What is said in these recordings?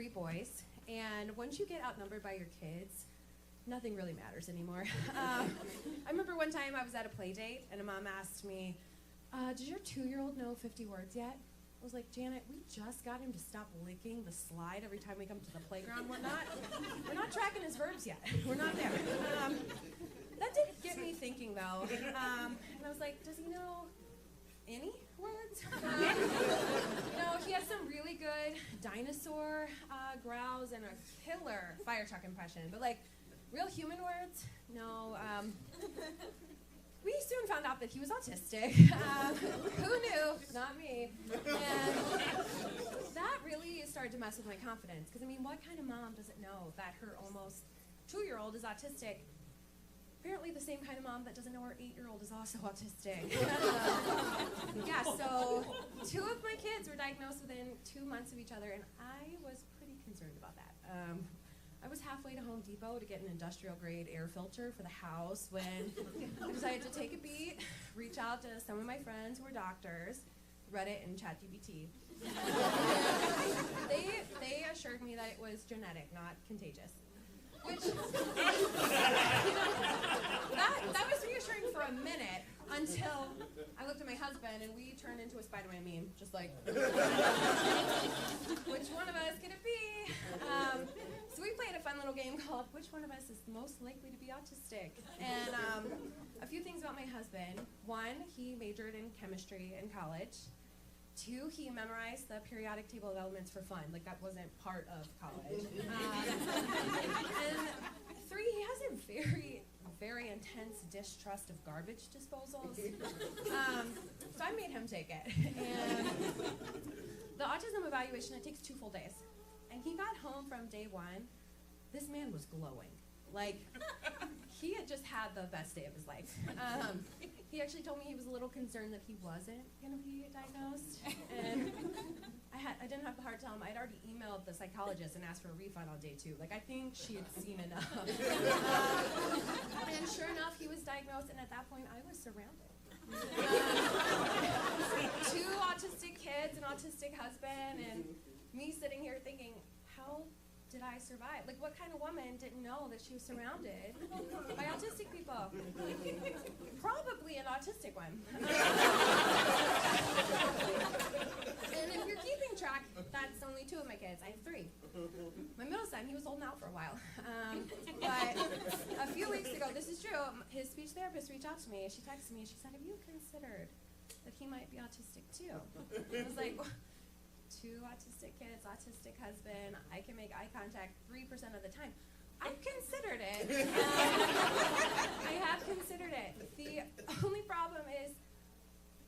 3 boys, and once you get outnumbered by your kids, nothing really matters anymore. I remember one time I was at a play date, and a mom asked me, does your 2-year-old know 50 words yet? I was like, Janet, we just got him to stop licking the slide every time we come to the playground. We're not tracking his verbs yet. We're not there. That did get me thinking, though. And I was like, does he know any words? He has some really good dinosaur growls and a killer fire truck impression. But, real human words? No. We soon found out that he was autistic. Who knew? Not me. And that really started to mess with my confidence. Because, what kind of mom doesn't know that her almost 2-year-old is autistic? Apparently the same kind of mom that doesn't know her 8-year-old is also autistic. So 2 of my kids were diagnosed within 2 months of each other, and I was pretty concerned about that. I was halfway to Home Depot to get an industrial-grade air filter for the house when I decided to take a beat, reach out to some of my friends who were doctors, Reddit and ChatGPT. They assured me that it was genetic, not contagious. Which, that was reassuring for a minute until I looked at my husband and we turned into a Spider-Man meme, just like, which one of us could it be? So we played a fun little game called Which One of Us is Most Likely to Be Autistic? And a few things about my husband. 1, he majored in chemistry in college. 2, he memorized the periodic table of elements for fun. That wasn't part of college. And 3, he has a very, very intense distrust of garbage disposals. So I made him take it. And the autism evaluation, it takes 2 full days. And he got home from day 1. This man was glowing. He had just had the best day of his life. He actually told me he was a little concerned that he wasn't going to be diagnosed. And I didn't have the heart to tell him. I'd already emailed the psychologist and asked for a refund on day 2. I think she had seen enough. And sure enough, he was diagnosed, and at that point, I was surrounded. 2 autistic kids, an autistic husband, and me sitting here thinking, how did I survive? What kind of woman didn't know that she was surrounded by autistic people? Probably an autistic one. And if you're keeping track, that's only 2 of my kids. I have 3. My middle son, he was holding out for a while. But a few weeks ago, this is true, his speech therapist reached out to me. She texted me, she said, have you considered that he might be autistic too? I was like, 2 autistic kids, autistic husband, I can make eye contact 3% of the time. I've considered it. I have considered it. The only problem is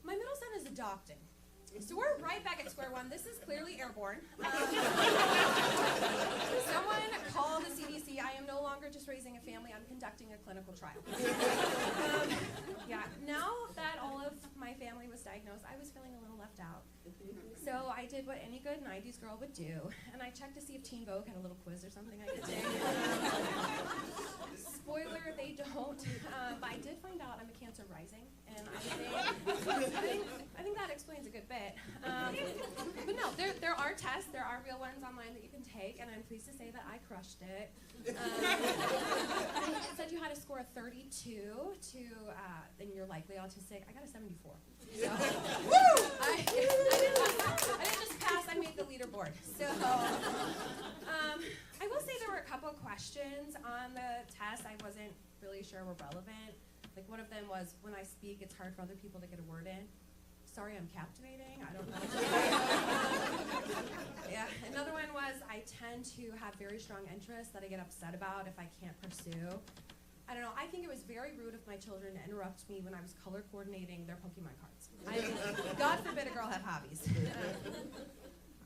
my middle son is adopting. So we're right back at square one. This is clearly airborne. Someone call the CDC. I am no longer just raising a family. I'm conducting a clinical trial. Now that all of my family was diagnosed, I was feeling a little left out. So I did what any good 90s girl would do, and I checked to see if Teen Vogue had a little quiz or something I could take. Spoiler, they don't. But I did find out I'm a Cancer rising, and I think that explains a good bit. But no, there are tests, there are real ones online that you can take, and I'm pleased to say that I crushed it. It said you had to score a 32 then you're likely autistic. I got a 74. So, woo! I didn't just pass, I made the leaderboard. So, I will say there were a couple of questions on the test I wasn't really sure were relevant. One of them was, when I speak, it's hard for other people to get a word in. Sorry, I'm captivating. I don't know. Another one was, I tend to have very strong interests that I get upset about if I can't pursue. I don't know, I think it was very rude of my children to interrupt me when I was color coordinating their Pokemon cards. God forbid a girl have hobbies.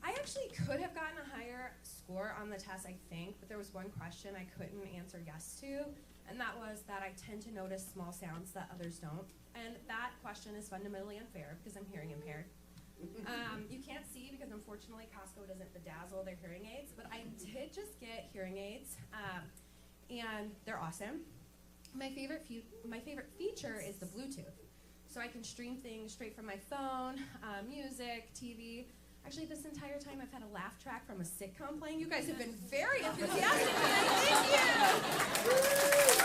I actually could have gotten a higher score on the test, I think, but there was one question I couldn't answer yes to, and that was that I tend to notice small sounds that others don't. And that question is fundamentally unfair because I'm hearing impaired. You can't see because unfortunately Costco doesn't bedazzle their hearing aids, but I did just get hearing aids, and they're awesome. My favorite feature is the Bluetooth. So I can stream things straight from my phone, music, TV. Actually, this entire time I've had a laugh track from a sitcom playing. You guys have been very enthusiastic tonight. Thank you.